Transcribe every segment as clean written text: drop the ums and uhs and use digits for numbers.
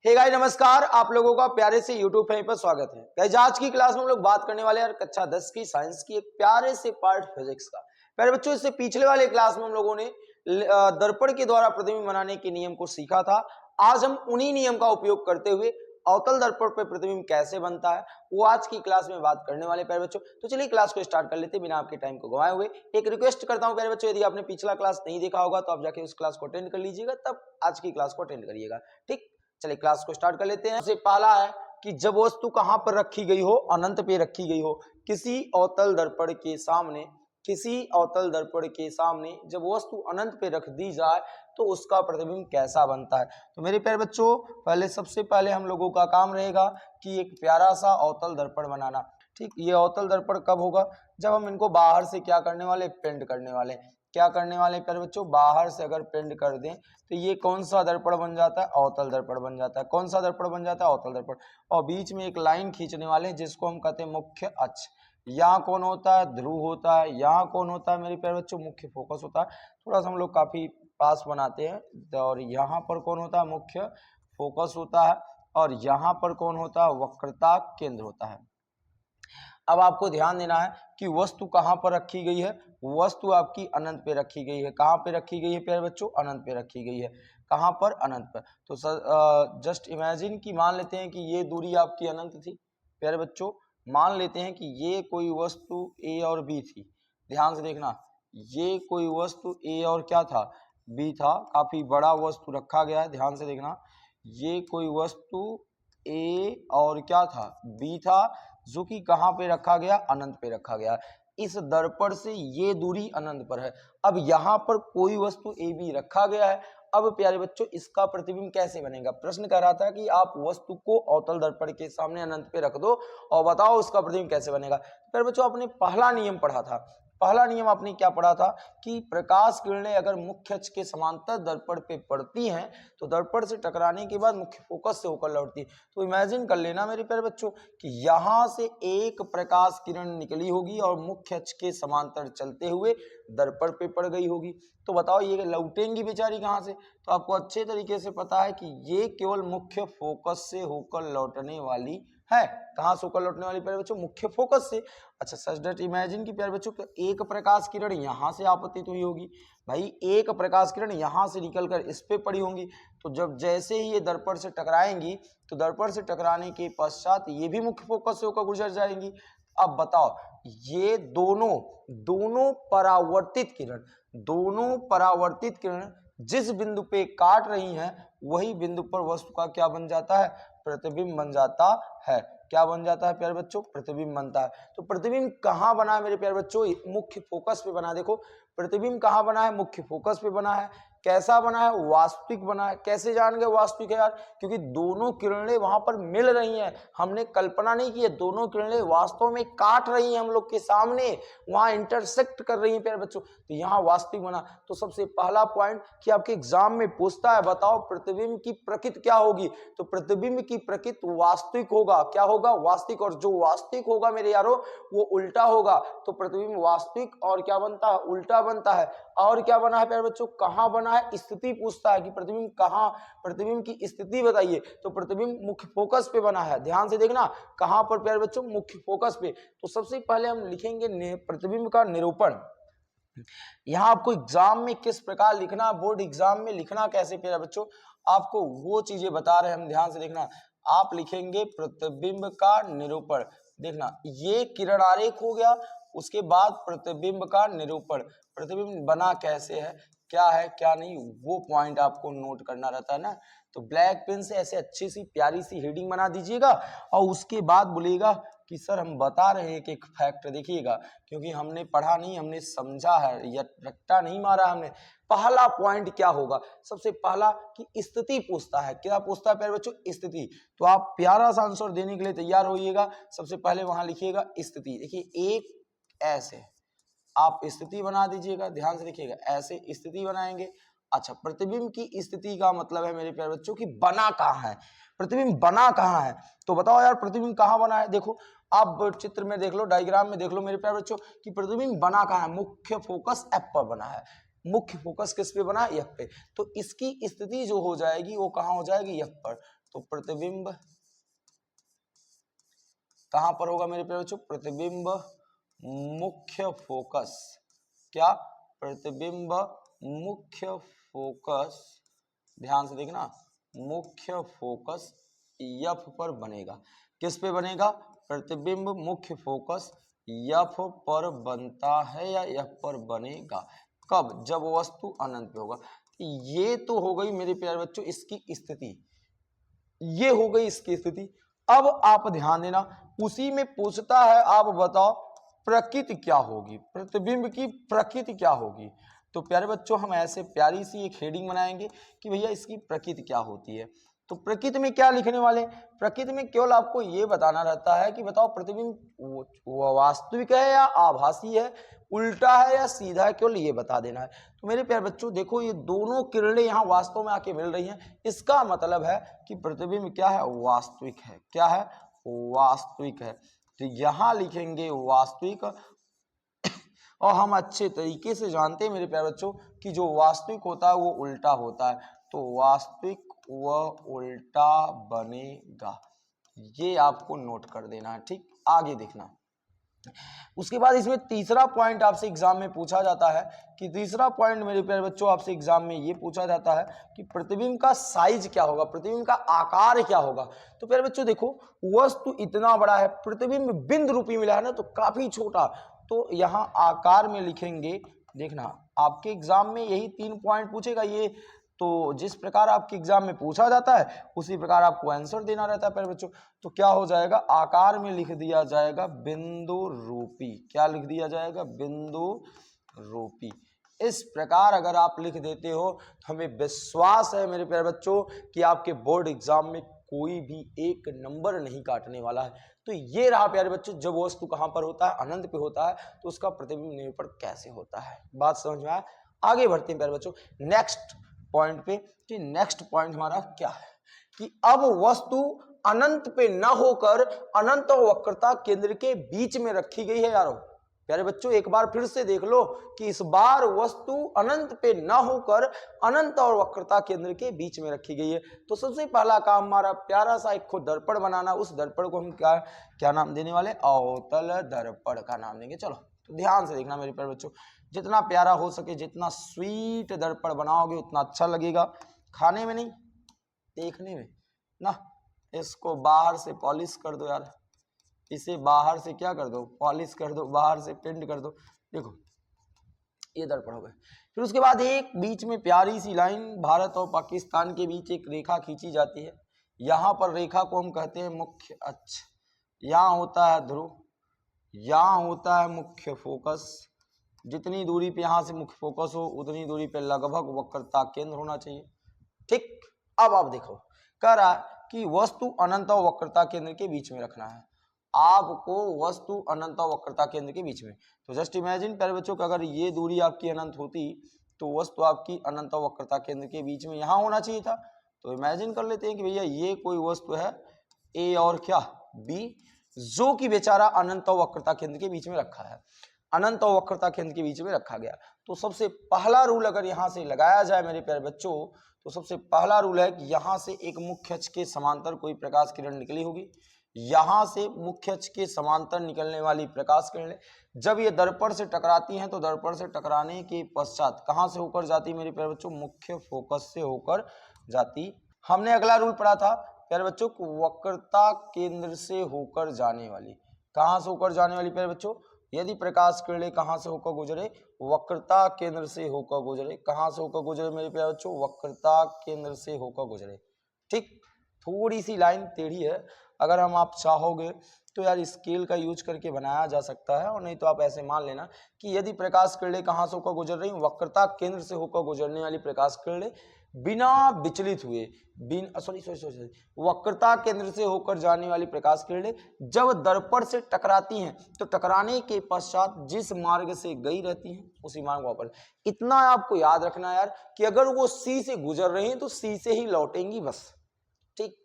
Hey guys नमस्कार, आप लोगों का प्यारे से YouTube पे पर स्वागत है। गाइस आज की क्लास में हम लोग बात करने वाले हैं कक्षा 10 की साइंस की एक प्यारे से पार्ट फिजिक्स का। प्यारे बच्चों, इससे पिछले वाले क्लास में हम लोगों ने दर्पण के द्वारा प्रतिबिंब बनाने के नियम को सीखा था। आज हम उन्हीं नियम का उपयोग करते हुए अवतल दर्पण पर प्रतिबिंब कैसे बनता है वो आज की क्लास में बात करने वाले प्यारे बच्चों। तो चलिए क्लास को स्टार्ट कर लेते हैं बिना आपके टाइम को गंवाए हुए। एक रिक्वेस्ट करता हूं प्यारे बच्चों, यदि आपने पिछला क्लास नहीं देखा होगा तो आप जाके उस क्लास को अटेंड कर लीजिएगा, तब आज की क्लास को अटेंड करिएगा। ठीक, चलिए क्लास को स्टार्ट कर लेते हैं। सबसे पहला है कि जब वस्तु कहां पर रखी गई हो, अनंत पे रखी गई हो, किसी अवतल दर्पण के सामने, किसी अवतल दर्पण के सामने जब वस्तु अनंत पे रख दी जाए तो उसका प्रतिबिंब कैसा बनता है। तो मेरे प्यारे बच्चों, पहले सबसे पहले हम लोगों का काम रहेगा कि एक प्यारा सा अवतल दर्पण बनाना। ठीक, ये अवतल दर्पण कब होगा? जब हम इनको बाहर से क्या करने वाले, पेंट करने वाले। क्या करने वाले प्यारे बच्चों? बाहर से अगर पेंट कर दें तो ये कौन सा दर्पण बन जाता है? अवतल दर्पण बन जाता है। कौन सा दर्पण बन जाता है? अवतल दर्पण। और बीच में एक लाइन खींचने वाले जिसको हम कहते हैं मुख्य अक्ष। यहाँ कौन होता है? ध्रुव होता है। यहाँ कौन होता है मेरे प्यारे बच्चों? मुख्य फोकस होता है। थोड़ा सा हम लोग काफी पास बनाते हैं। और यहाँ पर कौन होता है? मुख्य फोकस होता है। और यहाँ पर कौन होता है? वक्रता केंद्र होता है। अब आपको ध्यान देना है कि वस्तु कहां पर रखी गई है। वस्तु आपकी अनंत पे रखी गई है। कहां पे रखी गई है प्यारे बच्चों? अनंत पे रखी गई है। कहां पर? अनंत पर। तो जस्ट इमेजिन कि मान लेते हैं कि ये दूरी आपकी अनंत थी प्यारे बच्चों। मान लेते हैं कि ये कोई वस्तु ए और बी थी। ध्यान से देखना, ये कोई वस्तु ए और क्या था? बी था। काफी बड़ा वस्तु रखा गया है, ध्यान से देखना। ये कोई वस्तु ए और क्या था? बी था, जो कि कहां पे रखा गया? अनंत पे रखा गया। इस दर्पण से ये दूरी अनंत पर है। अब यहां पर कोई वस्तु ए बी रखा गया है। अब प्यारे बच्चों, इसका प्रतिबिंब कैसे बनेगा? प्रश्न कह रहा था कि आप वस्तु को अवतल दर्पण के सामने अनंत पे रख दो और बताओ उसका प्रतिबिंब कैसे बनेगा। प्यारे बच्चों, आपने पहला नियम पढ़ा था। पहला नियम आपने क्या पढ़ा था कि प्रकाश किरणें अगर मुख्य अक्ष के समांतर दर्पण पे पड़ती हैं तो दर्पण से टकराने के बाद मुख्य फोकस से होकर लौटती है। तो इमेजिन कर लेना मेरे प्यारे बच्चों कि यहां से एक प्रकाश किरण निकली होगी और मुख्य अक्ष के समांतर चलते हुए दर्पण पे पड़ गई होगी। तो बताओ ये लौटेंगी बेचारी कहां से? तो आपको अच्छे तरीके से पता है कि ये केवल मुख्य फोकस से होकर लौटने वाली है। कहां से होकर लौटने वाली प्यारे बच्चों? मुख्य फोकस से। अच्छा, सच दैट इमेजिन की प्यारे बच्चों एक प्रकाश किरण यहां से आपतित हुई होगी। भाई एक प्रकाश किरण यहां से निकलकर इस पे पड़ी होंगी। तो जब जैसे ही ये दर्पण से टकराएंगी तो दर्पण से टकराने के पश्चात ये भी मुख्य फोकस से होकर गुजर जाएंगी। अब बताओ, ये दोनों परावर्तित किरण जिस बिंदु पे काट रही हैं वही बिंदु पर वस्तु का क्या बन जाता है? प्रतिबिंब बन जाता है। क्या बन जाता है प्यारे बच्चों? प्रतिबिंब बनता है। तो प्रतिबिंब कहां बना है मेरे प्यारे बच्चों? मुख्य फोकस पे बना है। देखो प्रतिबिंब कहां बना है? मुख्य फोकस पे बना है। कैसा बना है? वास्तविक बना है। कैसे जान गए वास्तविक है यार? क्योंकि दोनों किरणें वहां पर मिल रही हैं। हमने कल्पना नहीं की है, दोनों किरणें वास्तव में काट रही हैं हम लोग के सामने, वहां इंटरसेक्ट कर रही हैं प्यारे बच्चों। तो यहाँ वास्तविक बना। तो सबसे पहला पॉइंट कि आपके एग्जाम में पूछता है, बताओ प्रतिबिंब की प्रकृति क्या होगी? तो प्रतिबिंब की प्रकृति वास्तविक होगा। क्या होगा? वास्तविक। और जो वास्तविक होगा मेरे यारो वो उल्टा होगा। तो प्रतिबिंब वास्तविक और क्या बनता है? उल्टा बनता है। और क्या बना है प्यारे बच्चों? कहां बना है? स्थिति पूछता है कि प्रतिबिंब कहां, प्रतिबिंब की स्थिति बताइए। तो प्रतिबिंब मुख्य फोकस पे बना है। ध्यान से देखना, कहां पर प्यारे बच्चों? मुख्य फोकस पे। तो सबसे पहले हम लिखेंगे प्रतिबिंब का निरूपण। यहाँ आपको एग्जाम में किस प्रकार लिखना, बोर्ड एग्जाम में लिखना कैसे प्यारे बच्चों, आपको वो चीजें बता रहे हैं हम। ध्यान से देखना, आप लिखेंगे प्रतिबिंब का निरूपण। देखना, ये किरण आरेख हो गया, उसके बाद प्रतिबिंब का निरूपण। प्रतिबिंब बना कैसे है क्या नहीं, वो पॉइंट आपको नोट करना रहता है ना। तो ब्लैक पेन से ऐसे अच्छी सी प्यारी सी हेडिंग बना दीजिएगा और उसके बाद बोलिएगा कि सर हम बता रहे हैं कि एक फैक्ट देखिएगा, क्योंकि हमने पढ़ा नहीं, हमने समझा है या रट्टा नहीं मारा हमने। पहला पॉइंट क्या होगा? सबसे पहला कि स्थिति पूछता है। क्या पूछता है प्यारे बच्चों? स्थिति। तो आप प्यारा सा आंसर देने के लिए तैयार होइएगा। सबसे पहले वहां लिखिएगा स्थिति। देखिए एक ऐसे आप स्थिति बना दीजिएगा, ध्यान से देखिएगा, ऐसे स्थिति बनाएंगे। अच्छा, प्रतिबिंब की स्थिति का मतलब है मेरे प्यारे बच्चों कि बना कहाँ है, प्रतिबिंब बना कहाँ है। तो बताओ यार प्रतिबिंब कहाँ बना है? देखो आप चित्र में देख लो, डायग्राम में देख लो मेरे प्यारे बच्चों कि प्रतिबिंब बना कहाँ है। मुख्य फोकस एफ पर बना है। मुख्य फोकस किस पे बना है? एफ पे। तो इसकी स्थिति जो हो जाएगी वो कहाँ हो जाएगी? एफ पर। तो प्रतिबिंब कहां पर होगा मेरे प्यारे बच्चों? प्रतिबिंब मुख्य फोकस, क्या? प्रतिबिंब मुख्य फोकस, ध्यान से देखना, मुख्य फोकस F पर बनेगा। किस पे बनेगा? प्रतिबिंब मुख्य फोकस F पर बनता है या F पर बनेगा। कब? जब वस्तु अनंत पे होगा। ये तो हो गई मेरे प्यारे बच्चों इसकी स्थिति, ये हो गई इसकी स्थिति। अब आप ध्यान देना, उसी में पूछता है आप बताओ प्रकृति क्या होगी, प्रतिबिंब की प्रकृति क्या होगी। तो प्यारे बच्चों हम ऐसे प्यारी सी एक हेडिंग बनाएंगे कि भैया इसकी प्रकृति क्या होती है। तो प्रकृति में क्या लिखने वाले? प्रकृति में केवल आपको ये बताना रहता है कि बताओ प्रतिबिंब वास्तविक है या आभासी है, उल्टा है या सीधा है, केवल ये बता देना है। तो मेरे प्यारे बच्चों देखो ये दोनों किरणें यहाँ वास्तव में आके मिल रही हैं, इसका मतलब है कि प्रतिबिंब क्या है? वास्तविक है। क्या है? वास्तविक है। तो यहाँ लिखेंगे वास्तविक। और हम अच्छे तरीके से जानते हैं मेरे प्यारे बच्चों कि जो वास्तविक होता है वो उल्टा होता है, तो वास्तविक व उल्टा बनेगा, ये आपको नोट कर देना है। ठीक, आगे देखना। उसके बाद इसमें तीसरा पॉइंट आपसे एग्जाम में पूछा जाता है कि तीसरा पॉइंट मेरे प्यारे बच्चों आपसे एग्जाम में ये पूछा जाता है कि प्रतिबिंब का साइज क्या होगा, प्रतिबिंब का आकार क्या होगा। तो प्यारे बच्चों देखो वस्तु इतना बड़ा है, प्रतिबिंब बिंदु रूपी मिला है ना, तो काफी छोटा, तो यहाँ आकार में लिखेंगे। देखना आपके एग्जाम में यही 3 पॉइंट पूछेगा ये, तो जिस प्रकार आपके एग्जाम में पूछा जाता है उसी प्रकार आपको आंसर देना रहता है प्यारे बच्चों। तो क्या हो जाएगा? आकार में लिख दिया जाएगा बिंदु रूपी। क्या लिख दिया जाएगा? बिंदु रूपी। इस प्रकार अगर आप लिख देते हो तो हमें विश्वास है मेरे प्यारे बच्चों कि आपके बोर्ड एग्जाम में कोई भी एक नंबर नहीं काटने वाला है। तो ये रहा प्यारे बच्चों, जब वस्तु कहां पर होता है? अनंत पे होता है, तो उसका प्रतिबिंब निरूपण कैसे होता है। बात समझ में आया? आगे बढ़ते हैं प्यारे बच्चों नेक्स्ट पॉइंट पे। कि नेक्स्ट पॉइंट हमारा क्या है कि अब वस्तु अनंत पे न होकर अनंत और वक्रता केंद्र के बीच में रखी गई है। यारों प्यारे बच्चों एक बार फिर से देख लो कि इस बार वस्तु अनंत पे न होकर अनंत और वक्रता केंद्र के बीच में रखी गई है। तो सबसे पहला काम हमारा प्यारा सा एक खुद दर्पण बनाना। उस दर्पण को हम क्या नाम देने वाले? अवतल दर्पण का नाम देंगे। चलो तो ध्यान से देखना मेरे प्यारे बच्चों, जितना प्यारा हो सके, जितना स्वीट दर्पण बनाओगे उतना अच्छा लगेगा, खाने में नहीं देखने में ना। इसको बाहर से पॉलिश कर दो यार, इसे बाहर से क्या कर दो? पॉलिश कर दो, बाहर से पेंट कर दो। देखो ये दर्पण हो गए। फिर उसके बाद एक बीच में प्यारी सी लाइन, भारत और पाकिस्तान के बीच एक रेखा खींची जाती है। यहाँ पर रेखा को हम कहते हैं मुख्य अक्ष। यहाँ होता है ध्रुव, यहाँ होता है मुख्य फोकस। जितनी दूरी पे यहाँ से मुख्य फोकस हो उतनी दूरी पे लगभग वक्रता केंद्र होना चाहिए। ठीक, अब आप देखो कह रहा है कि वस्तु अनंत और वक्रता केंद्र के बीच में रखना है आपको, वस्तु अनंत और वक्रता केंद्र के बीच में। तो जस्ट इमेजिन प्यारे बच्चों कि अगर ये दूरी आपकी अनंत होती तो वस्तु आपकी अनंत और वक्रता केंद्र के बीच में यहाँ होना चाहिए था। तो इमेजिन कर लेते हैं कि भैया ये कोई वस्तु है ए और क्या बी, जो कि बेचारा अनंत और वक्रता केंद्र के बीच में रखा है, अनंत और वक्रता केंद्र के बीच में रखा गया। तो सबसे पहला रूल अगर यहाँ से लगाया जाए मेरे प्यारे बच्चों, तो सबसे पहला रूल है कि यहाँ से एक मुख्य अक्ष के समांतर कोई प्रकाश किरण निकली होगी। यहाँ से मुख्य अक्ष के समांतर निकलने वाली प्रकाश किरणें जब ये दर्पण से टकराती हैं तो दर्पण से टकराने के पश्चात कहाँ से होकर जाती मेरे प्यारे बच्चों? मुख्य फोकस से होकर जाती। हमने अगला रूल पढ़ा था प्यारे बच्चों, वक्रता केंद्र से होकर जाने वाली। कहाँ से होकर जाने वाली प्यारे बच्चों? यदि प्रकाश किरणें कहाँ से होकर गुजरे? वक्रता केंद्र से होकर गुजरे। कहाँ से होकर गुजरे मेरे प्यारे बच्चों? वक्रता केंद्र से होकर गुजरे। ठीक, थोड़ी सी लाइन टेढ़ी है, अगर हम आप चाहोगे तो यार स्केल का यूज करके बनाया जा सकता है, और नहीं तो आप ऐसे मान लेना कि यदि प्रकाश किरणें कहाँ से होकर गुजर रही, वक्रता केंद्र से होकर गुजरने वाली प्रकाश किरणें बिना विचलित हुए, वक्रता केंद्र से होकर जाने वाली प्रकाश किरणें जब दर्पण से टकराती हैं तो टकराने के पश्चात जिस मार्ग से गई रहती हैं उसी मार्ग वापस। इतना आपको याद रखना यार कि अगर वो सी से गुजर रही हैं तो सी से ही लौटेंगी बस। ठीक,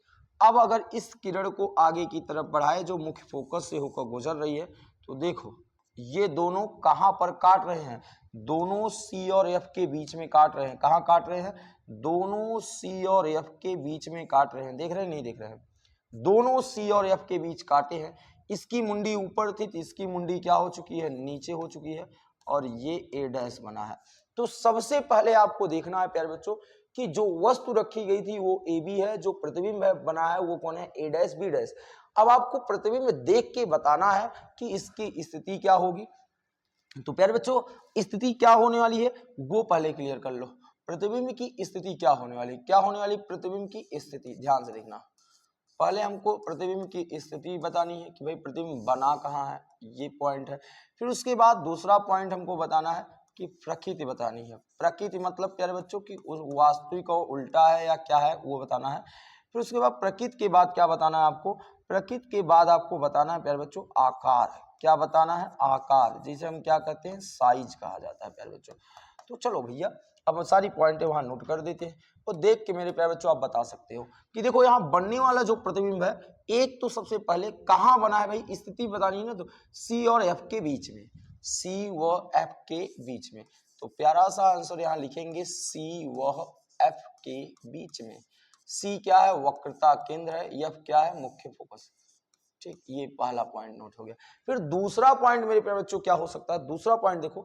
अब अगर इस किरण को आगे की तरफ बढ़ाए जो मुख्य फोकस से होकर गुजर रही है, तो देखो ये दोनों कहां पर काट रहे हैं, दोनों सी और एफ के बीच में काट रहे हैं। कहां काट रहे हैं, दोनों सी और एफ के बीच में काट रहे हैं। देख रहे हैं नहीं देख रहे हैं, दोनों सी और एफ के बीच काटे हैं। इसकी मुंडी ऊपर थी तो इसकी मुंडी क्या हो चुकी है, नीचे हो चुकी है, और ये ए डैश बना है। तो सबसे पहले आपको देखना है प्यारे बच्चों कि जो वस्तु रखी गई थी वो ए बी है, जो प्रतिबिंब बना है वो कौन है, ए डैश बी डैश। अब आपको प्रतिबिंब देख के बताना है कि इसकी स्थिति क्या होगी। तो प्यारे बच्चों स्थिति क्या होने वाली है वो पहले क्लियर कर लो। प्रतिबिंब की स्थिति क्या होने वाली, क्या होने वाली प्रतिबिंब की स्थिति, ध्यान से देखना। पहले हमको प्रतिबिंब की स्थिति बतानी है कि भाई प्रतिबिंब बना कहाँ है, ये पॉइंट है। फिर उसके बाद दूसरा पॉइंट हमको बताना है कि प्रकृति बतानी है। प्रकृति मतलब प्यारे बच्चों की वास्तविक और उल्टा है या क्या है वो बताना है। फिर उसके बाद प्रकृति के बाद क्या बताना है आपको, प्रकृति के बाद आपको बताना है प्यारे बच्चों आकार। क्या बताना है, आकार, जिसे हम क्या कहते हैं, साइज कहा जाता है प्यारे बच्चों। तो चलो भैया अब सारी पॉइंट वहां नोट कर देते हैं और देख के मेरे प्यारे बच्चों आप बता सकते हो कि देखो यहाँ बनने वाला जो प्रतिबिंब है, एक तो सबसे पहले कहाँ बना है भाई, स्थिति बतानी है ना, तो सी और एफ के बीच में, सी व एफ के बीच में। तो प्यारा सा आंसर यहाँ लिखेंगे सी व एफ के बीच में। सी क्या है, वक्रता केंद्र है, एफ क्या है, मुख्य फोकस। ठीक, ये पहला पॉइंट नोट हो गया। फिर दूसरा पॉइंट मेरे प्यारे बच्चों क्या हो सकता है, दूसरा पॉइंट देखो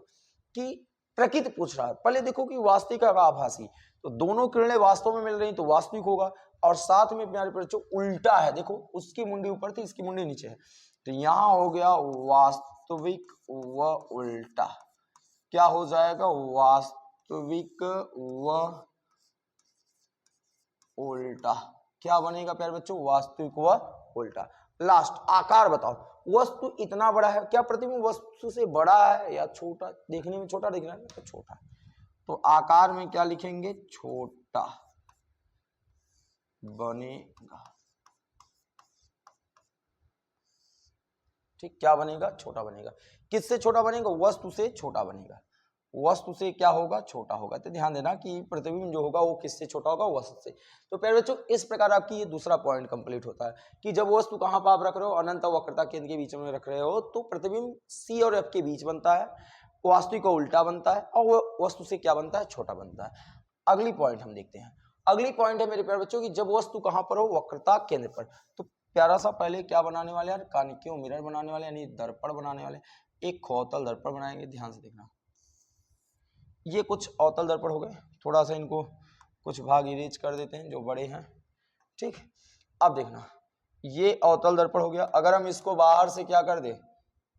कि प्रकृति पूछ रहा है। पहले देखो कि वास्तविक का आभासी, तो दोनों किरणें वास्तव में मिल रही तो वास्तविक होगा, और साथ में प्यारे बच्चों उल्टा है, देखो उसकी मुंडी ऊपर थी इसकी मुंडी नीचे है, तो यहां हो गया वास्तविक व उल्टा। क्या हो जाएगा, वास्तविक व उल्टा। क्या बनेगा प्यारे बच्चों, वास्तविक व उल्टा। लास्ट आकार बताओ, वस्तु इतना बड़ा है, क्या प्रतिबिंब वस्तु से बड़ा है या छोटा, देखने में छोटा दिख रहा है तो छोटा, तो आकार में क्या लिखेंगे, छोटा बनेगा। ठीक, क्या बनेगा, छोटा बनेगा। किससे छोटा बनेगा, वस्तु से छोटा बनेगा, वस्तु से क्या होगा, छोटा होगा। तो ध्यान देना कि प्रतिबिंब जो होगा वो किससे छोटा होगा, वस्तु से। तो प्यारे बच्चों इस प्रकार आपकी ये दूसरा पॉइंट कंप्लीट होता है कि जब वस्तु कहां पर आप रख रहे हो, अनंत वक्रता केंद्र के बीच में रख रहे हो, तो प्रतिबिंब सी और एफ के बीच बनता है, वास्तविक का उल्टा बनता है, और वो वस्तु से क्या बनता है, छोटा बनता है। अगली पॉइंट हम देखते हैं। अगली पॉइंट है मेरे प्यारे बच्चों की जब वस्तु कहां पर हो, वक्रता केंद्र पर। तो प्यारा सा पहले क्या बनाने वाले यार, कानिक्यों मिरर बनाने वाले, यानी दर्पण बनाने वाले। एक अवतल दर्पण बनाएंगे, ध्यान से देखना। ये कुछ अवतल दर्पण हो गए, थोड़ा सा इनको कुछ भाग इरेज कर देते हैं जो बड़े हैं। ठीक, अब देखना ये अवतल दर्पण हो गया। अगर हम इसको बाहर से क्या कर दे,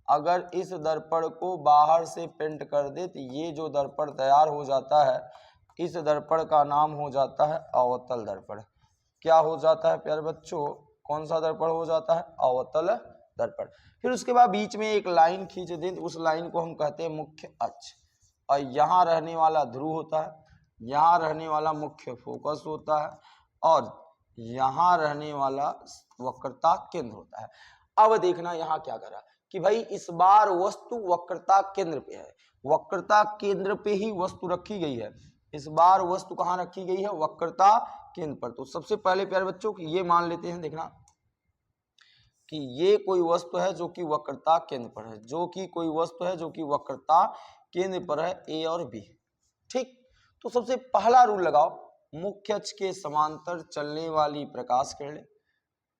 अगर इस दर्पण को बाहर से पेंट कर दे तो ये जो दर्पण तैयार हो जाता है, इस दर्पण का नाम हो जाता है अवतल दर्पण। क्या हो जाता है प्यारे बच्चों, कौन सा दर्पण हो जाता है, अवतल दर्पण। फिर उसके बाद बीच में एक लाइन खींच दें, उस लाइन को हम कहते हैं मुख्य अक्ष, और यहाँ रहने वाला ध्रुव होता है, यहाँ रहने वाला मुख्य फोकस होता है, और यहाँ रहने वाला वक्रता केंद्र होता है। अब देखना यहाँ क्या करा कि भाई इस बार वस्तु वक्रता केंद्र पे है, वक्रता केंद्र पे ही वस्तु रखी गई है। इस बार वस्तु कहाँ रखी गई है, वक्रता केंद्र पर। तो सबसे पहले प्यारे बच्चों की ये मान लेते हैं, देखना कि ये कोई वस्तु है जो कि वक्रता केंद्र पर है, जो कि कोई वस्तु है जो कि वक्रता केंद्र पर है, ए और बी। ठीक, तो सबसे पहला रूल लगाओ, मुख्य अक्ष के समांतर चलने वाली प्रकाश किरणें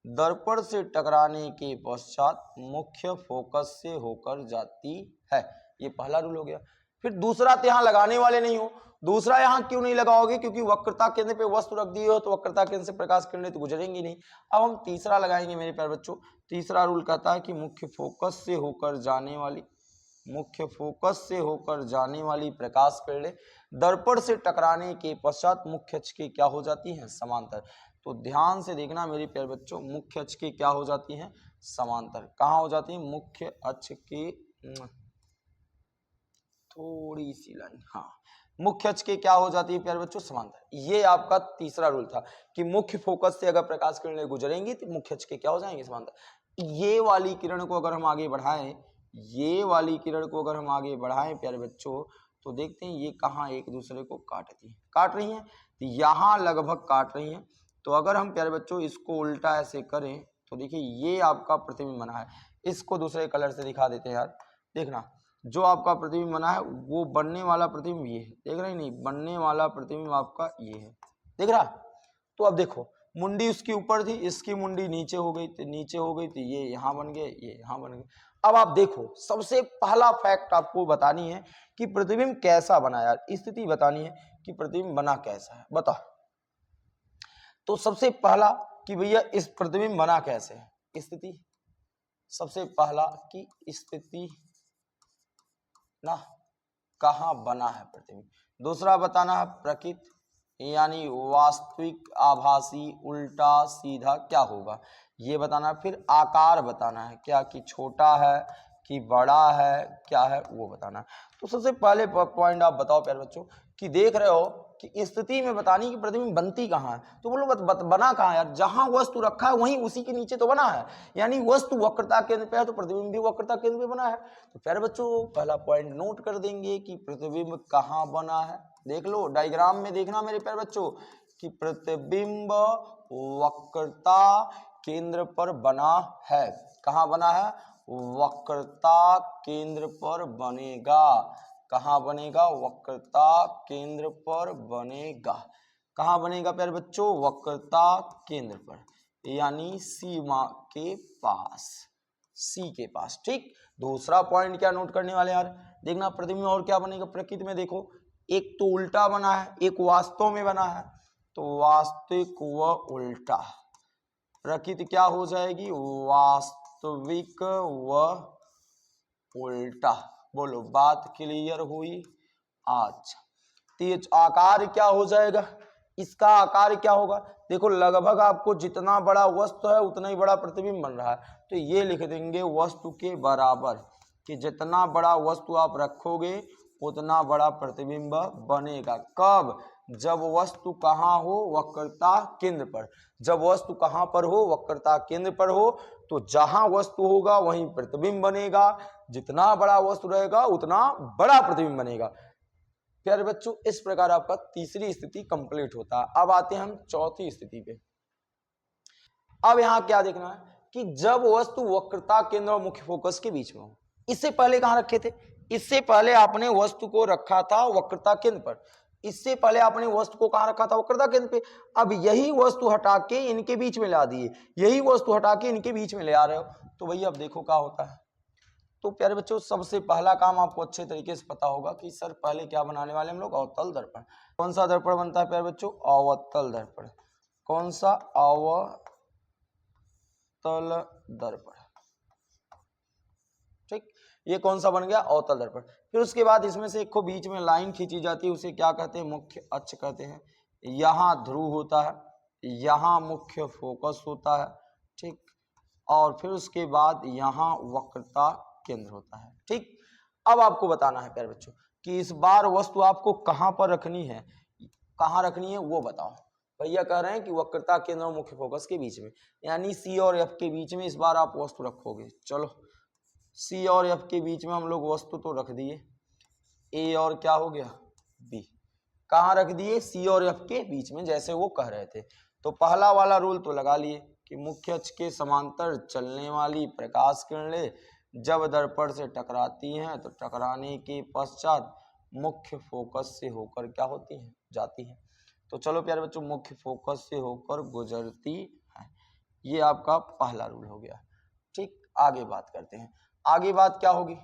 दर्पण से टकराने के पश्चात मुख्य फोकस से होकर जाती है। ये पहला रूल हो गया। फिर दूसरा तो यहाँ लगाने वाले नहीं हो, दूसरा यहाँ क्यों नहीं लगाओगे, क्योंकि वक्रता केंद्र पे वस्तु रख दी हो तो वक्रता केंद्र से प्रकाश किरणें तो गुजरेंगी नहीं। अब हम तीसरा लगाएंगे मेरे प्यारे बच्चों। तीसरा रूल कहता है कि मुख्य फोकस से होकर जाने वाली, मुख्य फोकस से होकर जाने वाली प्रकाश किरणें दर्पण से टकराने के पश्चात मुख्य अक्ष के क्या हो जाती हैं, समांतर। तो ध्यान से देखना मेरे प्यारे बच्चों, मुख्य अक्ष के क्या हो जाती हैं, समांतर। कहाँ हो जाती है, मुख्य अक्ष के, थोड़ी सी लाइन, हाँ, मुख्य अक्ष के क्या हो जाती है प्यारे बच्चों, समांतर। ये आपका तीसरा रूल था कि मुख्य फोकस से अगर प्रकाश किरणें गुजरेंगी तो मुख्य अक्ष के क्या हो जाएंगे, समांतर। ये वाली किरण को अगर हम आगे बढ़ाएं, ये वाली किरण को अगर हम आगे बढ़ाएं प्यारे बच्चों, तो देखते हैं ये कहाँ एक दूसरे को काट रही हैं, तो यहाँ लगभग काट रही हैं। तो अगर हम प्यारे बच्चों इसको उल्टा ऐसे करें तो देखिए ये आपका प्रतिबिंब बना है। इसको दूसरे कलर से दिखा देते हैं यार, देखना जो आपका प्रतिबिंब बना है वो बनने वाला प्रतिबिंब ये है, देख रहे हैं नहीं, बनने वाला प्रतिबिंब आपका ये है, देख रहा। तो अब देखो मुंडी उसकी ऊपर थी, इसकी मुंडी नीचे हो गई, तो नीचे हो गई तो ये यहाँ बन गए, ये यहाँ बन गए। अब आप देखो सबसे पहला फैक्ट आपको बतानी है कि प्रतिबिंब कैसा बना, यार स्थिति बतानी है कि प्रतिबिंब बना कैसा है, बताओ। तो सबसे पहला कि भैया इस प्रतिबिंब बना कैसे है, स्थिति सबसे पहला कि स्थिति ना कहाँ बना है प्रतिबिंब। दूसरा बताना है प्रकृति यानी वास्तविक, आभासी, उल्टा, सीधा क्या होगा ये बताना है। फिर आकार बताना है, क्या कि छोटा है कि बड़ा है, क्या है वो बताना है। तो सबसे पहले पॉइंट आप बताओ प्यारे बच्चों कि देख रहे हो कि स्थिति में बतानी कि प्रतिबिंब बनती कहाँ है, तो बोलो बना कहाँ है यार, जहां वस्तु रखा है वहीं उसी के नीचे तो बना है, यानी वस्तु वक्रता केंद्र पे है तो प्रतिबिंब भी वक्रता केंद्र पे बना है। तो प्यारे बच्चों पहला पॉइंट नोट कर देंगे कि प्रतिबिंब कहाँ बना है। देख लो डायग्राम में देखना मेरे प्यारे बच्चों कि प्रतिबिंब वक्रता केंद्र पर बना है। कहाँ बना है, वक्रता केंद्र पर बनेगा। कहाँ बनेगा, वक्रता केंद्र पर बनेगा। कहाँ बनेगा प्यारे बच्चों, वक्रता केंद्र पर, यानी सीमा के पास, सी के पास। ठीक, दूसरा पॉइंट क्या नोट करने वाले यार, देखना प्रतिबिंब और क्या बनेगा। प्रकृति में देखो एक तो उल्टा बना है, एक वास्तव में बना है, तो वास्तविक व उल्टा। प्रकृति क्या हो जाएगी, वास्तविक व उल्टा। बोलो बात क्लियर हुई। अच्छा तेज आकार क्या हो जाएगा, इसका आकार क्या होगा, देखो लगभग आपको जितना बड़ा वस्तु है उतना ही बड़ा प्रतिबिंब बन रहा है, तो ये लिख देंगे वस्तु के बराबर, कि जितना बड़ा वस्तु आप रखोगे उतना बड़ा प्रतिबिंब बनेगा। कब, जब वस्तु कहाँ हो, वक्रता केंद्र पर। जब वस्तु कहाँ पर हो, वक्रता केंद्र पर हो, तो जहां वस्तु होगा वहीं प्रतिबिंब बनेगा। जितना बड़ा वस्तु रहेगा उतना बड़ा प्रतिबिंब बनेगा। प्यारे बच्चों इस प्रकार आपका तीसरी स्थिति कंप्लीट होता है। अब आते हैं हम चौथी स्थिति पे। अब यहां क्या देखना है कि जब वस्तु वक्रता केंद्र और मुख्य फोकस के बीच में हो। इससे पहले कहां रखे थे, इससे पहले आपने वस्तु को रखा था वक्रता केंद्र पर, इससे पहले आपने वस्तु को कहां रखा था, वक्रता केंद्र पे। अब यही वस्तु हटा के इनके बीच में ला दिए, यही वस्तु हटा के इनके बीच में ले आ रहे हो, तो भैया अब देखो क्या होता है। तो प्यारे बच्चों सबसे पहला काम आपको अच्छे तरीके से पता होगा कि सर पहले क्या बनाने वाले हम लोग, अवतल दर्पण। कौन सा दर्पण बनता है प्यारे बच्चों, अवतल दर्पण। कौन सा, अवतल दर्पण। ठीक, ये कौन सा बन गया, अवतल दर्पण। फिर उसके बाद इसमें से एक को बीच में लाइन खींची जाती है, उसे क्या कहते हैं, मुख्य अक्ष कहते हैं। यहाँ ध्रुव होता है, यहाँ मुख्य फोकस होता है। ठीक, और फिर उसके बाद यहाँ वक्रता केंद्र होता है। ठीक, अब आपको बताना है प्यारे बच्चों कि इस बार वस्तु आपको कहां पर रखनी है, कहां रखनी है वो बताओ। भैया कह रहे हैं कि वक्रता केंद्र और मुख्य फोकस के बीच में, यानी सी और एफ के बीच में इस बार आप वस्तु रखोगे। चलो सी और एफ के बीच में हम लोग वस्तु तो रख दिए, ए और क्या हो गया, बी। कहां रख दिए, सी और एफ के बीच में, जैसे वो कह रहे थे। तो पहला वाला रूल तो लगा लिए कि मुख्य अक्ष के समांतर चलने वाली प्रकाश किरणें जब दर्पण से टकराती हैं तो टकराने के पश्चात मुख्य फोकस से होकर क्या होती हैं, जाती हैं। तो चलो प्यारे बच्चों मुख्य फोकस से होकर गुजरती हैं, ये आपका पहला रूल हो गया। ठीक, आगे बात करते हैं। आगे बात क्या होगी,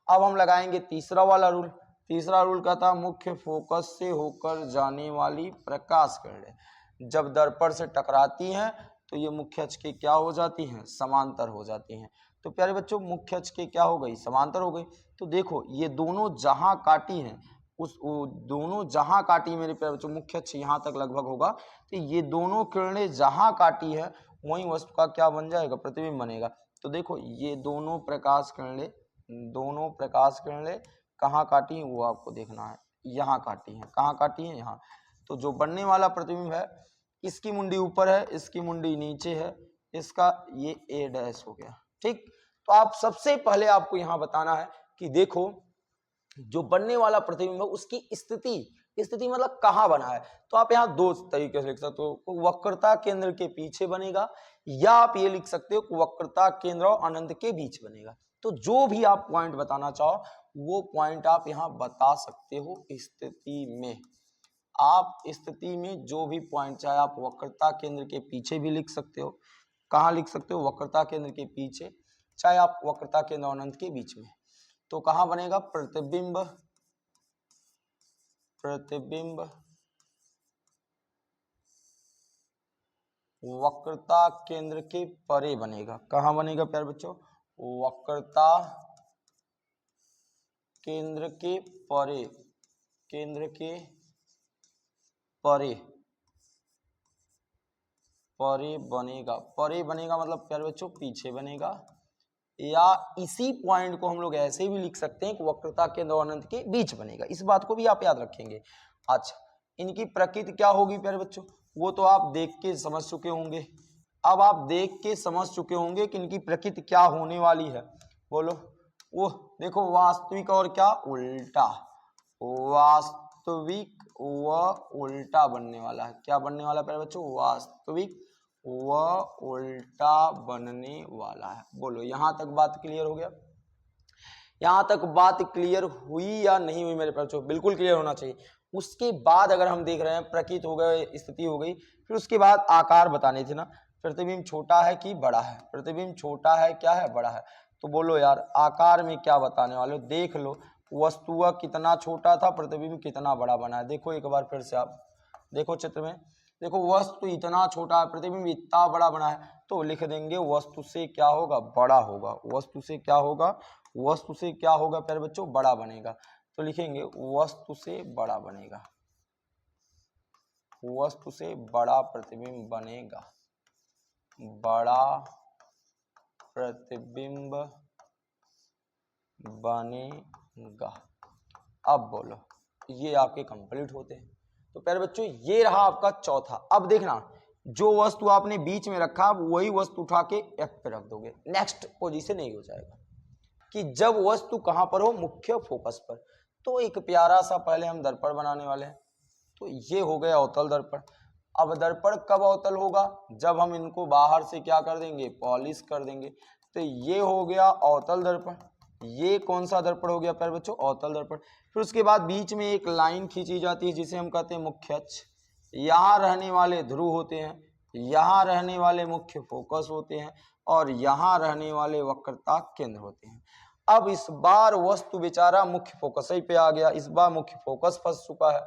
अब हम लगाएंगे तीसरा वाला रूल। तीसरा रूल कहता है मुख्य फोकस से होकर जाने वाली प्रकाश किरणें जब दर्पण से टकराती हैं तो ये मुख्य अक्ष के क्या हो जाती हैं, समांतर हो जाती हैं। तो प्यारे बच्चों मुख्य अक्ष के क्या हो गई, समांतर हो गई। तो देखो ये दोनों जहां काटी हैं, उस दोनों जहां काटी मेरे प्यारे बच्चों, मुख्य अक्ष यहां तक लगभग होगा, तो ये दोनों किरणें जहां काटी है वहीं वस्तु का क्या बन जाएगा, प्रतिबिंब बनेगा। तो देखो ये दोनों प्रकाश किरणें, दोनों प्रकाश किरणें कहाँ काटी हैं वो आपको देखना है, यहाँ काटी हैं। कहाँ काटी हैं, यहाँ। तो जो बनने वाला प्रतिबिंब है, इसकी मुंडी ऊपर है, इसकी मुंडी नीचे है, इसका ये ए डैश हो गया। ठीक, तो आप सबसे पहले आपको यहां बताना है कि देखो जो बनने वाला प्रतिबिंब है उसकी स्थिति, स्थिति मतलब कहां बना है। तो आप यहाँ दो तरीके से लिख सकते हो, वक्रता केंद्र के पीछे बनेगा, या आप ये लिख सकते हो वक्रता केंद्र और अनंत के बीच बनेगा। तो जो भी आप पॉइंट बताना चाहो वो पॉइंट आप यहाँ बता सकते हो स्थिति में। आप स्थिति में जो भी पॉइंट, चाहे आप वक्रता केंद्र के पीछे भी लिख सकते हो, कहाँ लिख सकते हो, वक्रता केंद्र के पीछे, चाहे आप वक्रता केंद्र और अनंत के बीच में, तो कहाँ बनेगा, प्रतिबिंब वक्रता केंद्र के परे बनेगा। कहाँ बनेगा प्यारे बच्चों, वक्रता केंद्र के परे, केंद्र के परे, परे बनेगा। परे बनेगा मतलब प्यारे बच्चों पीछे बनेगा, या इसी पॉइंट को हम लोग ऐसे भी लिख सकते हैं कि वक्रता केंद्र और अनंत के बीच बनेगा। इस बात को भी आप याद रखेंगे। अच्छा, इनकी प्रकृति क्या होगी प्यारे बच्चों, वो तो आप देख के समझ चुके होंगे। अब आप देख के समझ चुके होंगे कि इनकी प्रकृति क्या होने वाली है। बोलो, वो देखो वास्तविक और क्या उल्टा, वास्तविक व उल्टा बनने वाला है। क्या बनने वाला प्यारे बच्चों, वास्तविक व उल्टा बनने वाला है। बोलो, यहां तक बात क्लियर हो गया? यहां तक बात क्लियर हुई या नहीं हुई मेरे बच्चों? बिल्कुल क्लियर होना चाहिए। उसके बाद अगर हम देख रहे हैं प्रकृति हो गए, स्थिति हो गई, फिर उसके बाद आकार बताने थे ना। प्रतिबिंब छोटा है कि बड़ा है, प्रतिबिंब छोटा है क्या है, बड़ा है। तो बोलो यार, आकार में क्या बताने वाले हो? देख लो, वस्तु कितना छोटा था, प्रतिबिंब कितना बड़ा बना है। देखो एक बार फिर से आप देखो चित्र में, देखो वस्तु इतना छोटा है, प्रतिबिंब इतना बड़ा बना है, तो लिख देंगे वस्तु से क्या होगा, बड़ा होगा। वस्तु से क्या होगा, वस्तु से क्या होगा प्यारे बच्चों, बड़ा बनेगा। तो लिखेंगे वस्तु से बड़ा बनेगा, वस्तु से बड़ा प्रतिबिंब बनेगा, बड़ा प्रतिबिंब बनेगा। अब बोलो, ये आपके कंप्लीट होते हैं। तो प्यारे बच्चों ये रहा आपका चौथा। अब देखना, जो वस्तु आपने बीच में रखा वही वस्तु उठा के F पे रख दोगे। नेक्स्ट पोजीशन यही हो जाएगा कि जब वस्तु कहां पर हो, मुख्य फोकस पर। तो एक प्यारा सा पहले हम दर्पण बनाने वाले हैं। तो ये हो गया अवतल दर्पण। अब दर्पण कब अवतल होगा, जब हम इनको बाहर से क्या कर देंगे, पॉलिश कर देंगे। तो ये हो गया अवतल दर्पण। ये कौन सा दर्पण हो गया प्यारे बच्चों, अवतल दर्पण। फिर उसके बाद बीच में एक लाइन खींची जाती है जिसे हम कहते हैं मुख्य अक्ष। यहाँ रहने वाले ध्रुव होते हैं, यहाँ रहने वाले मुख्य फोकस होते हैं, और यहाँ रहने वाले वक्रता केंद्र होते हैं। अब इस बार वस्तु बेचारा मुख्य फोकस ही पे आ गया। इस बार मुख्य फोकस फंस चुका है।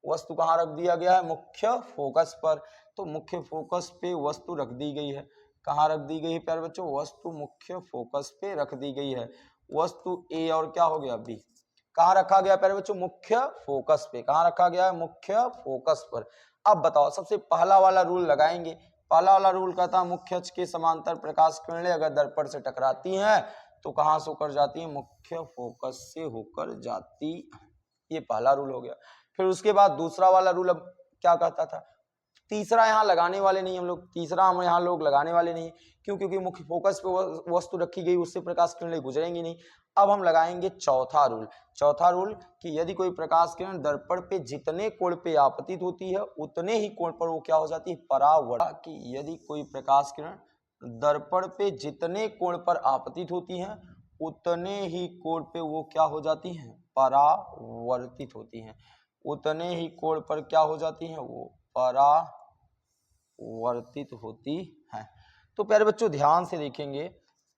वस्तु कहाँ रख दिया गया है, मुख्य फोकस पर। तो मुख्य फोकस पे वस्तु रख दी गई है। कहाँ रख दी गई है प्यारे बच्चों, वस्तु मुख्य फोकस पे रख दी गई है। वस्तु ए और क्या हो गया, बी। कहाँ रखा गया प्यारे बच्चों, मुख्य फोकस पे। कहाँ रखा गया है, मुख्य फोकस पर। अब बताओ, सबसे पहला वाला रूल लगाएंगे। पहला वाला रूल कहता है मुख्य अक्ष के समांतर प्रकाश किरणें अगर दर्पण से टकराती हैं तो कहाँ से होकर जाती है, मुख्य फोकस से होकर जाती। ये पहला रूल हो गया। फिर उसके बाद दूसरा वाला रूल अब क्या कहता था, तीसरा यहाँ लगाने वाले नहीं हम लोग, तीसरा हम यहाँ लोग लगाने वाले नहीं। क्यों, क्योंकि मुख्य फोकस पे वस्तु रखी गई, उससे प्रकाश किरणें गुजरेंगी नहीं। अब हम लगाएंगे चौथा रूल। चौथा रूल कि यदि कोई प्रकाश किरण दर्पण पे जितने कोण पे आपतित होती है उतने ही कोण पर वो क्या हो जाती है, परावर्तित। कि यदि कोई प्रकाश किरण दर्पण पे जितने कोण पर आपतित होती हैं उतने ही कोण पे वो क्या हो जाती हैं, परावर्तित होती हैं। उतने ही कोण पर क्या हो जाती हैं, वो परावर्तित होती हैं। तो प्यारे बच्चों ध्यान से देखेंगे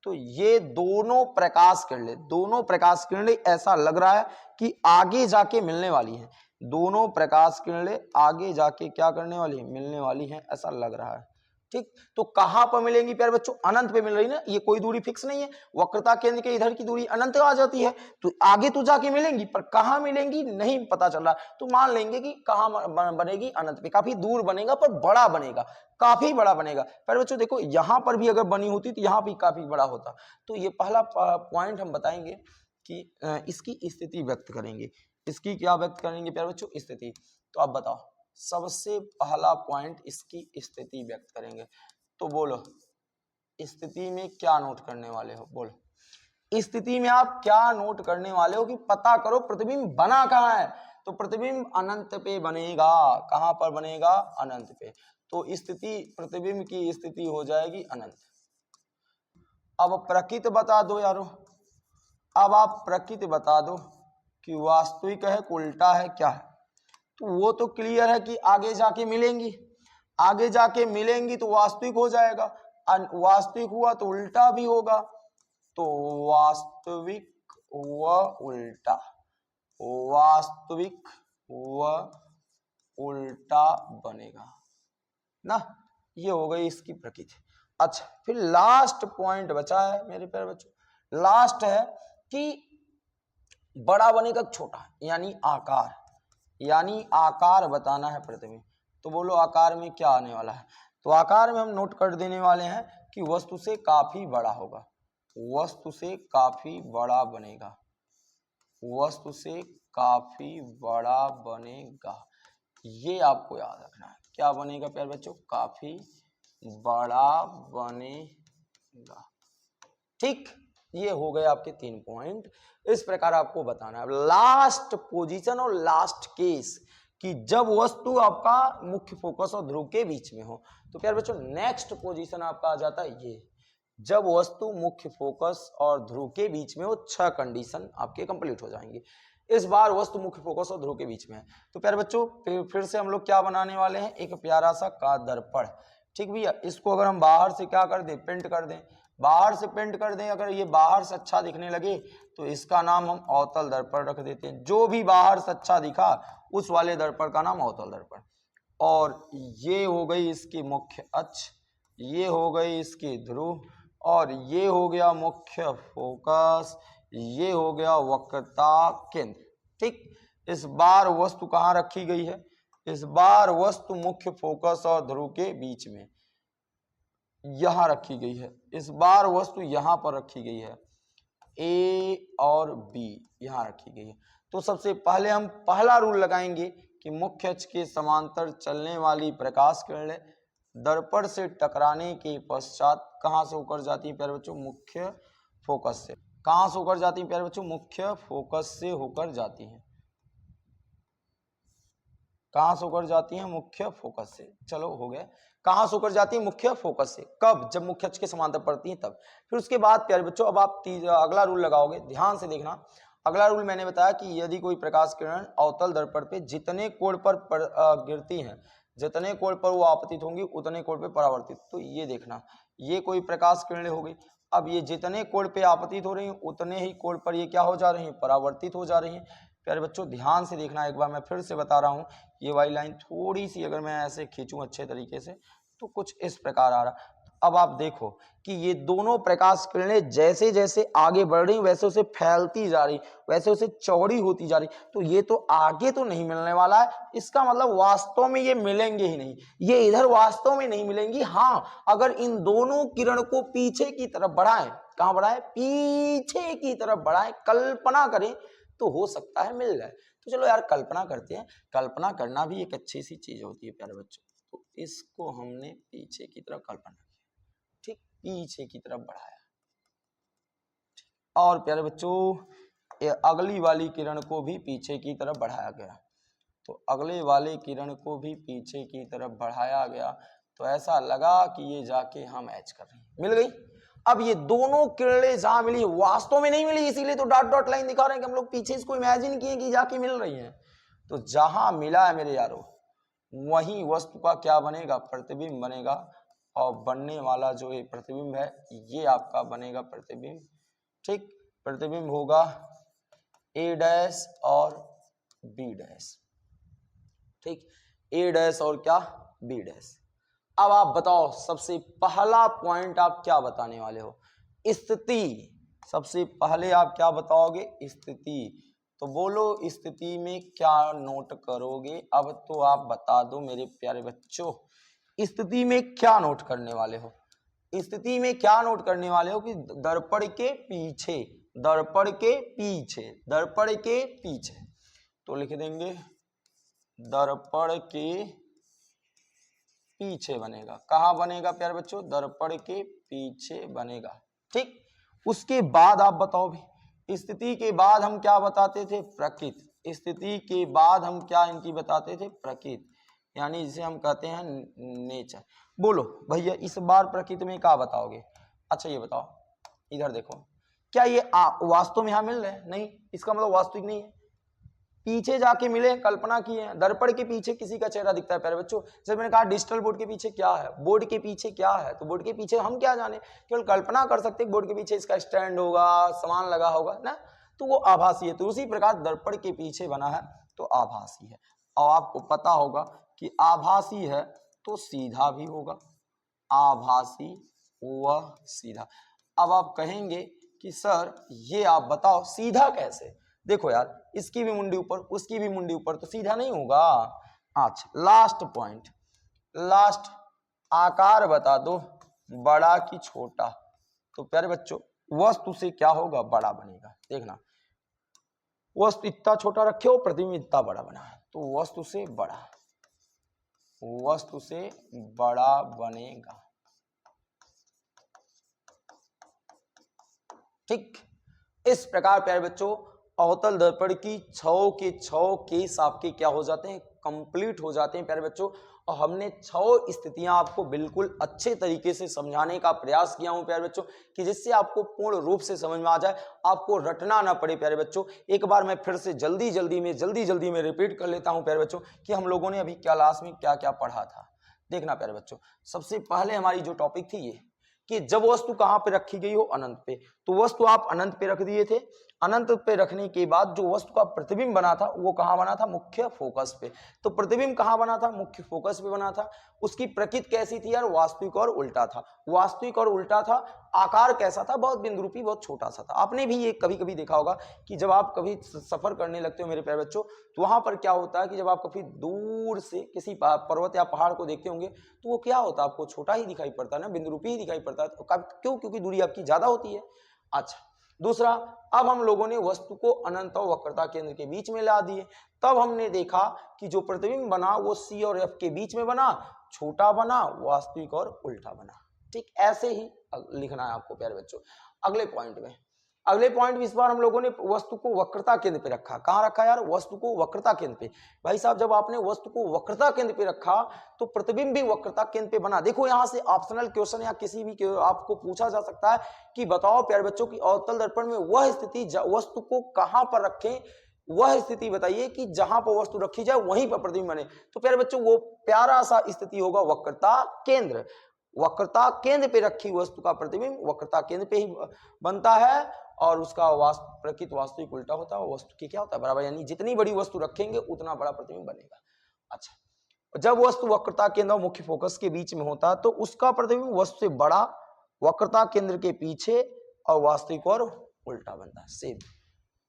तो ये दोनों प्रकाश किरणें, दोनों प्रकाश किरणें ऐसा लग रहा है कि आगे जाके मिलने वाली हैं। दोनों प्रकाश किरणें आगे जाके क्या करने वाली है, मिलने वाली हैं, ऐसा लग रहा है। ठीक, तो कहां पर मिलेंगी प्यारे बच्चों, अनंत पे मिल रही ना। ये कोई दूरी फिक्स नहीं है, वक्रता केंद्र के इधर की दूरी अनंत आ जाती है, तो आगे तो जाके मिलेंगी, पर कहां मिलेंगी नहीं पता चल रहा। तो मान लेंगे कि कहां बनेगी, अनंत पे। काफी दूर बनेगा पर बड़ा बनेगा, काफी बड़ा बनेगा। प्यारे बच्चों देखो, यहां पर भी अगर बनी होती तो यहां भी काफी बड़ा होता। तो ये पहला पॉइंट हम बताएंगे कि इसकी स्थिति व्यक्त करेंगे। इसकी क्या व्यक्त करेंगे प्यारे बच्चों, स्थिति। तो आप बताओ, सबसे पहला पॉइंट इसकी स्थिति व्यक्त करेंगे। तो बोलो, स्थिति में क्या नोट करने वाले हो, बोलो स्थिति में आप क्या नोट करने वाले हो कि पता करो प्रतिबिंब बना कहाँ है। तो प्रतिबिंब अनंत पे बनेगा। कहां पर बनेगा, अनंत पे। तो स्थिति, प्रतिबिंब की स्थिति हो जाएगी अनंत। अब प्रकृति बता दो यारो, अब आप प्रकृति बता दो कि वास्तविक है कि उल्टा है, क्या है। तो वो तो क्लियर है कि आगे जाके मिलेंगी, आगे जाके मिलेंगी तो वास्तविक हो जाएगा, वास्तविक हुआ तो उल्टा भी होगा, तो वास्तविक व उल्टा, वास्तविक व उल्टा बनेगा ना। ये हो गई इसकी प्रकृति। अच्छा, फिर लास्ट पॉइंट बचा है मेरे प्यारे बच्चों, लास्ट है कि बड़ा बनेगा छोटा, यानी आकार, यानी आकार बताना है प्रतिबिंब। तो बोलो आकार में क्या आने वाला है। तो आकार में हम नोट कर देने वाले हैं कि वस्तु से काफी बड़ा होगा, वस्तु से काफी बड़ा बनेगा, वस्तु से काफी बड़ा बनेगा। ये आपको याद रखना है, क्या बनेगा प्यारे बच्चों, काफी बड़ा बनेगा। ठीक, ये हो गए आपके 3 पॉइंट। इस प्रकार आपको बताना है। लास्ट पोजीशन और लास्ट केस कि जब वस्तु आपका मुख्य फोकस और ध्रुव के बीच में हो। तो प्यारे बच्चों नेक्स्ट पोजीशन आपका आ जाता है ये, जब वस्तु मुख्य फोकस और ध्रुव के बीच में हो। 6 कंडीशन आपके कंप्लीट हो जाएंगे। इस बार वस्तु मुख्य फोकस और ध्रुव के बीच में है। तो प्यारे बच्चों फिर से हम लोग क्या बनाने वाले हैं, एक प्यारा सा का दर्पण। ठीक भैया, इसको अगर हम बाहर से क्या कर दें, पेंट कर दें, बाहर से पेंट कर दें। अगर ये बाहर से अच्छा दिखने लगे तो इसका नाम हम अवतल दर्पण रख देते हैं। जो भी बाहर से अच्छा दिखा उस वाले दर्पण का नाम अवतल दर्पण। और ये हो गई इसकी मुख्य अक्ष, ये हो गई इसकी ध्रुव, और ये हो गया मुख्य फोकस, ये हो गया वक्रता केंद्र। ठीक, इस बार वस्तु कहाँ रखी गई है, इस बार वस्तु मुख्य फोकस और ध्रुव के बीच में यहां रखी गई है। इस बार वस्तु यहां पर रखी गई है, ए और बी यहां रखी गई है। तो सबसे पहले हम पहला रूल लगाएंगे कि मुख्य अक्ष के समांतर चलने वाली प्रकाश किरणें दर्पण से टकराने के पश्चात कहां से होकर जाती है प्यारे बच्चों, मुख्य फोकस से। कहां से होकर जाती है प्यारे बच्चों, मुख्य फोकस से होकर जाती हैं। कहां से होकर जाती हैं, मुख्य फोकस से। चलो हो गया, कहां से होकर जाती है, मुख्य फोकस से। कब, जब मुख्य अक्ष के समांतर पड़ती हैं तब। फिर उसके बाद प्यारे बच्चों अब आप अगला रूल लगाओगे, ध्यान से देखना। अगला रूल मैंने बताया कि यदि कोई प्रकाश किरण अवतल दर्पण पे जितने कोण पर गिरती हैं, जितने कोण पर वो आपतित होंगी उतने कोण पे परावर्तित। तो ये देखना, ये कोई प्रकाश किरणें हो गई। अब ये जितने कोण पे आपतित हो रही हैं उतने ही कोण पर ये क्या हो जा रही हैं, परावर्तित हो जा रही हैं। प्यारे बच्चों ध्यान से देखना, एक बार मैं फिर से बता रहा हूं। ये वाली लाइन थोड़ी सी अगर मैं ऐसे खींचूं अच्छे तरीके से तो कुछ इस प्रकार आ रहा। अब आप देखो कि ये दोनों प्रकाश किरणें जैसे जैसे आगे बढ़ रही वैसे उसे फैलती जा रही, वैसे उसे चौड़ी होती जा रही। तो ये तो आगे तो नहीं मिलने वाला है, इसका मतलब वास्तव में ये मिलेंगे ही नहीं, ये इधर वास्तव में नहीं मिलेंगी। हाँ, अगर इन दोनों किरण को पीछे की तरफ बढ़ाएं, कहां बढ़ाएं, पीछे की तरफ बढ़ाएं, कल्पना करें तो हो सकता है मिल जाए। तो चलो यार कल्पना करते हैं, कल्पना करना भी एक अच्छी सी चीज होती है प्यारे बच्चों। तो इसको हमने पीछे की तरफ कल्पना की, ठीक, पीछे की तरफ बढ़ाया। और प्यारे बच्चों अगली वाली किरण को भी पीछे की तरफ बढ़ाया गया। तो अगले वाले किरण को भी पीछे की तरफ बढ़ाया गया। तो ऐसा लगा कि ये जाके हम मैच कर रहे हैं, मिल गई। अब ये दोनों किरणें जहां मिली वास्तव में नहीं मिली, इसीलिए तो डॉट डॉट लाइन दिखा रहे हैं कि हम लोग पीछे इसको इमेजिन किए कि जाके मिल रही हैं। तो जहां मिला है मेरे यारों वहीं वस्तु का क्या बनेगा, प्रतिबिंब बनेगा। और बनने वाला जो ये प्रतिबिंब है ये आपका बनेगा प्रतिबिंब। ठीक, प्रतिबिंब होगा ए डैश और बी डैश। ठीक, ए डैश और क्या, बी डैश। अब आप बताओ सबसे पहला पॉइंट आप क्या बताने वाले हो, स्थिति। सबसे पहले आप क्या बताओगे, स्थिति। तो बोलो स्थिति में क्या नोट करोगे। अब तो आप बता दो मेरे प्यारे बच्चों, स्थिति में क्या नोट करने वाले हो। स्थिति में क्या नोट करने वाले हो कि दर्पण के पीछे, दर्पण के पीछे, दर्पण के पीछे। तो लिख देंगे दर्पण के पीछे बनेगा। कहां बनेगा प्यारे बच्चों, दर्पण के पीछे बनेगा। ठीक, उसके बाद आप बताओ भी, स्थिति के बाद हम क्या बताते थे, प्रकृति। स्थिति के बाद हम क्या इनकी बताते थे, प्रकृति, यानी जिसे हम कहते हैं नेचर। बोलो भैया इस बार प्रकृति में क्या बताओगे। अच्छा ये बताओ, इधर देखो, क्या ये वास्तव में यहाँ मिल रहे हैं? नहीं, इसका मतलब वास्तविक नहीं है, पीछे जाके मिले, कल्पना की है। दर्पण के पीछे किसी का चेहरा दिखता है प्यारे बच्चों। जैसे मैंने कहा डिजिटल बोर्ड के पीछे क्या है, बोर्ड के पीछे क्या है, तो बोर्ड के पीछे हम क्या जाने, केवल कल्पना कर सकते हैं बोर्ड के पीछे इसका स्टैंड होगा, सामान लगा होगा ना, तो वो आभासी है। तो उसी प्रकार दर्पण के पीछे बना है तो आभासी है। और आपको पता होगा कि आभासी है तो सीधा भी होगा, आभासी व सीधा। अब आप कहेंगे कि सर ये आप बताओ सीधा कैसे? देखो यार, इसकी भी मुंडी ऊपर, उसकी भी मुंडी ऊपर, तो सीधा नहीं होगा। अच्छा, लास्ट पॉइंट, लास्ट, आकार बता दो, बड़ा कि छोटा? तो प्यारे बच्चों वस्तु से क्या होगा, बड़ा बनेगा। देखना, वस्तु इतना छोटा रखे हो, प्रतिबिंब इतना बड़ा बना है, तो वस्तु से बड़ा, वस्तु से बड़ा बनेगा। ठीक, इस प्रकार प्यारे बच्चों अवतल दर्पण की 6 के 6 केस आपके क्या हो जाते हैं, कंप्लीट हो जाते हैं प्यारे बच्चों। और हमने 6 स्थितियां आपको बिल्कुल अच्छे तरीके से समझाने का प्रयास किया हूं प्यारे बच्चों, कि जिससे आपको पूर्ण रूप से समझ में आ जाए, आपको रटना ना पड़े प्यारे बच्चों। एक बार मैं फिर से जल्दी जल्दी में रिपीट कर लेता हूं प्यारे बच्चों कि हम लोगों ने अभी क्लास में क्या क्या पढ़ा था। देखना प्यारे बच्चों, सबसे पहले हमारी जो टॉपिक थी ये कि जब वस्तु कहां पे रखी गई हो, अनंत पे, तो वस्तु आप अनंत पे रख दिए थे। अनंत पे रखने के बाद जो वस्तु का प्रतिबिंब बना था वो कहां बना था, मुख्य फोकस पे। तो प्रतिबिंब कहां बना था, मुख्य फोकस पे बना था। उसकी प्रकृति कैसी थी यार, वास्तविक और उल्टा था। वास्तविक और उल्टा था। आकार कैसा था, बहुत बिंदुरूपी, बहुत छोटा सा था। आपने भी ये कभी कभी देखा होगा कि जब आप कभी सफर करने लगते हो मेरे प्यारे बच्चों, तो वहां पर क्या होता है कि जब आप कभी दूर से किसी पर्वत या पहाड़ को देखते होंगे तो वो क्या होता है, आपको छोटा ही दिखाई पड़ता है ना, बिंदुरूपी ही दिखाई पड़ता है। तो क्यों? क्योंकि दूरी आपकी ज्यादा होती है। अच्छा, दूसरा, अब हम लोगों ने वस्तु को अनंत और वक्रता केंद्र के बीच में ला दिए। तब हमने देखा कि जो प्रतिबिंब बना वो सी और एफ के बीच में बना, छोटा बना, वास्तविक और उल्टा बना। ठीक, ऐसे ही लिखना है आपको प्यारे बच्चों। अगले पॉइंट में इस बार हम लोगों ने वस्तु को वक्रता केंद्र पे रखा। कहां रखा यार, वस्तु को वक्रता केंद्र पे। भाई साहब, जब आपने वस्तु को वक्रता केंद्र पे रखा तो प्रतिबिंब भी वक्रता केंद्र पे बना। देखो यहां से ऑप्शनल क्वेश्चन या किसी भी आपको पूछा जा सकता है कि बताओ प्यारे बच्चों की अवतल दर्पण में वह स्थिति वस्तु को कहां पर रखें, वह स्थिति बताइए कि जहां पर वस्तु रखी जाए वहीं पर प्रतिबिंब बने। तो प्यारे बच्चों वो प्यारा सा स्थिति होगा वक्रता केंद्र। वक्रता केंद्र पे रखी वस्तु का प्रतिबिंब वक्रता केंद्र पे ही बनता है और उसका प्रकृत वास्तविक उल्टा होता है। वस्तु की क्या होता है, बराबर, यानी जितनी बड़ी वस्तु रखेंगे उतना बड़ा प्रतिबिंब बनेगा। अच्छा, जब वस्तु वक्रता केंद्र और मुख्य फोकस के बीच में होता है तो उसका प्रतिबिंब वस्तु से बड़ा, वक्रता केंद्र के पीछे और वास्तविक और उल्टा बनता है। सेम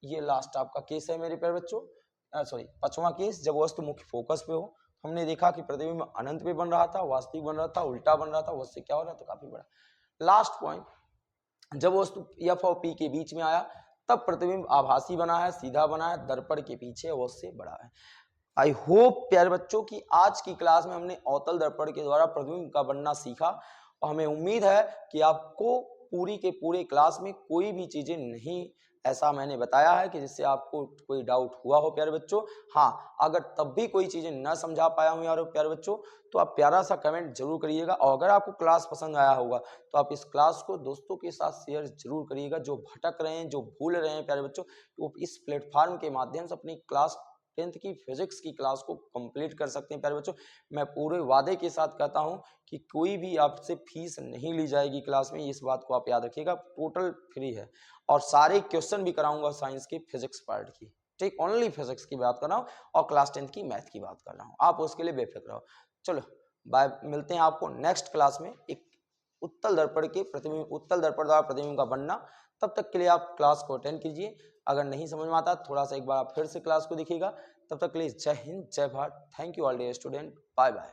ये लास्ट आपका केस है मेरे प्यारे बच्चों, सॉरी 5वां केस, जब वस्तु मुख्य फोकस पे हो। हमने देखा कि प्रतिबिंब अनंत पे बन रहा था, वास्तविक बन रहा था, उल्टा बन रहा था, उससे क्या हो रहा था, काफी बड़ा। लास्ट पॉइंट, जब वस्तु एफ और पी के बीच में आया तब प्रतिबिंब आभासी बना है, सीधा बना है, दर्पण के पीछे और उससे बड़ा है। आई होप प्यारे बच्चों की आज की क्लास में हमने अवतल दर्पण के द्वारा प्रतिबिंब का बनना सीखा और हमें उम्मीद है कि आपको पूरी के पूरे क्लास में कोई भी चीजें नहीं ऐसा मैंने बताया है कि जिससे आपको कोई डाउट हुआ हो प्यारे बच्चों। हाँ, अगर तब भी कोई चीजें न समझा पाया हूं यार प्यारे बच्चों तो आप प्यारा सा कमेंट जरूर करिएगा। और अगर आपको क्लास पसंद आया होगा तो आप इस क्लास को दोस्तों के साथ शेयर जरूर करिएगा। जो भटक रहे हैं, जो भूल रहे हैं प्यारे बच्चों, वो इस प्लेटफॉर्म के माध्यम से अपनी क्लास 10th की फिजिक्स की क्लास को कंप्लीट कर सकते हैं प्यारे बच्चों। मैं पूरे वादे के साथ कहता हूं कि कोई भी आपसे फीस नहीं ली जाएगी क्लास में, इस बात को आप याद रखिएगा। टोटल फ्री है और सारे क्वेश्चन भी कराऊंगा साइंस के फिजिक्स पार्ट की। ठीक, ओनली फिजिक्स की बात कर रहा हूँ और क्लास 10th की मैथ की बात कर रहा हूँ, आप उसके लिए बेफिक्र रहो। चलो बाय, मिलते हैं आपको नेक्स्ट क्लास में एक उत्तल दर्पण द्वारा प्रतिबिंब का बनना। तब तक के लिए आप क्लास को अटेंड कीजिए। अगर नहीं समझ में आता थोड़ा सा एक बार आप फिर से क्लास को देखिएगा। तब तक के लिए जय हिंद, जय Bharat. Thank you all dear student, bye bye.